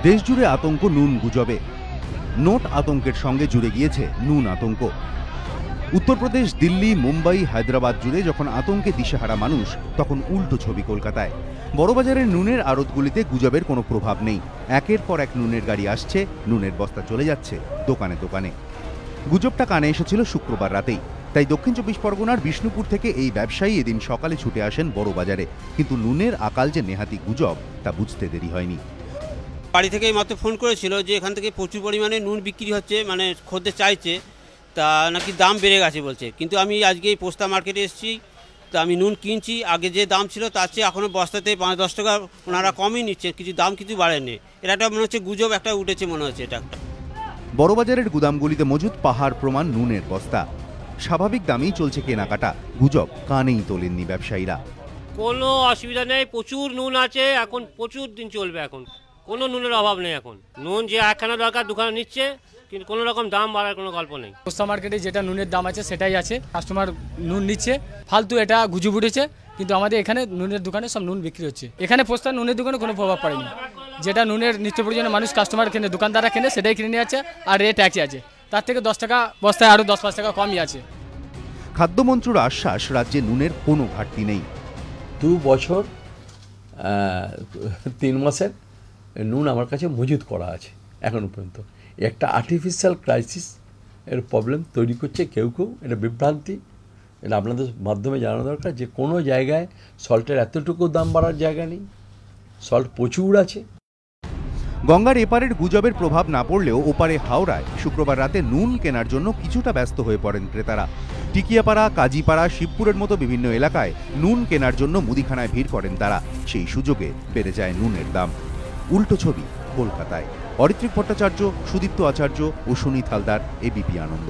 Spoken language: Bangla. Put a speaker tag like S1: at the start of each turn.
S1: দেশজুড়ে আতঙ্ক নুন গুজবে। নোট আতঙ্কের সঙ্গে জুড়ে গিয়েছে নুন আতঙ্ক। উত্তরপ্রদেশ, দিল্লি, মুম্বাই, হায়দ্রাবাদ জুড়ে যখন আতঙ্কে দিশেহারা মানুষ, তখন উল্টো ছবি কলকাতায়। বড়বাজারের নুনের আড়তগুলিতে গুজবের কোনো প্রভাব নেই। একের পর এক নুনের গাড়ি আসছে, নুনের বস্তা চলে যাচ্ছে দোকানে দোকানে। গুজবটা কানে এসেছিল শুক্রবার রাতেই। তাই দক্ষিণ চব্বিশ পরগনার বিষ্ণুপুর থেকে এই ব্যবসায়ী এদিন সকালে ছুটে আসেন বড়বাজারে। কিন্তু নুনের আকাল যে নেহাতি গুজব, তা বুঝতে দেরি হয়নি।
S2: বাড়ি থেকে মাত্র ফোন করেছিল যে এখান থেকে প্রচুর পরিমাণে নুন বিক্রি হচ্ছে, মানে খদ্দের চাইছে, তা নাকি দাম বেড়ে গেছে বলছে। কিন্তু আমি আজকে এই পোস্তা মার্কেটে এসেছি, তা আমি নুন কিনছি, আগে যে দাম ছিল তার চেয়ে এখনও বস্তাতে 5-10 টাকা ওনারা কমই নিচ্ছে, কিছু দাম কিছু বাড়েনি। এটা একটা মনে হচ্ছে গুজব একটা উঠেছে মনে হচ্ছে। এটা একটা
S1: বড়বাজারের গুদামগুলিতে মজুদ পাহাড় প্রমাণ নুনের বস্তা। স্বাভাবিক দামেই চলছে কেনাকাটা, গুজব কানেই তোলেননি ব্যবসায়ীরা।
S3: কোনো অসুবিধা নেই, প্রচুর নুন আছে, এখন প্রচুর দিন চলবে, এখন কোনো নুনের অভাব নেই। এখন নুন যে একখানা দরকার দোকানে নিচ্ছে, কিন্তু কোনো রকম দাম বাড়ার কোনো গল্প নেই।
S4: পোস্তা মার্কেটে যেটা নুনের দাম আছে সেটাই আছে, কাস্টমার নুন নিচ্ছে, ফালতু এটা গুজব উঠেছে। কিন্তু আমাদের এখানে নুনের দোকানে সব নুন বিক্রি হচ্ছে। এখানে পোস্তা নুনের দোকানে কোনো প্রভাব পড়েনি। যেটা নুনের নিত্য প্রয়োজনীয় মানুষ কাস্টমার কেনে, দোকানদাররা কেনে, সেটাই কিনে নিয়ে যাচ্ছে। আর রেট একই আছে, তার থেকে 10 টাকা বস্তায় আরও 10-5 টাকা কমই আছে।
S1: খাদ্যমন্ত্রীর আশ্বাস, রাজ্যে নুনের কোনো ঘাটতি নেই।
S5: 2 বছর 3 মাসের নুন আমার কাছে মজুদ করা আছে এখনো পর্যন্ত। একটা আর্টিফিশিয়াল ক্রাইসিস এর প্রবলেম তৈরি করছে কেউ কেউ, এটা বিভ্রান্তি। এটা আপনাদের মাধ্যমে জানানো দরকার যে কোনো জায়গায় সল্টের এতটুকু দাম বাড়ার জায়গা নেই, সল্ট প্রচুর আছে।
S1: গঙ্গার এপারের গুজবের প্রভাব না পড়লেও ওপারে হাওড়ায় শুক্রবার রাতে নুন কেনার জন্য কিছুটা ব্যস্ত হয়ে পড়েন ক্রেতারা। টিকিয়াপাড়া, কাজীপাড়া, শিবপুরের মতো বিভিন্ন এলাকায় নুন কেনার জন্য মুদিখানায় ভিড় করেন তারা। সেই সুযোগে বেড়ে যায় নুনের দাম। উল্টো ছবি কলকাতায়। অরিত্রিক ভট্টাচার্য, সুদীপ্ত আচার্য ও সুনীত হালদার, এবিপি আনন্দ।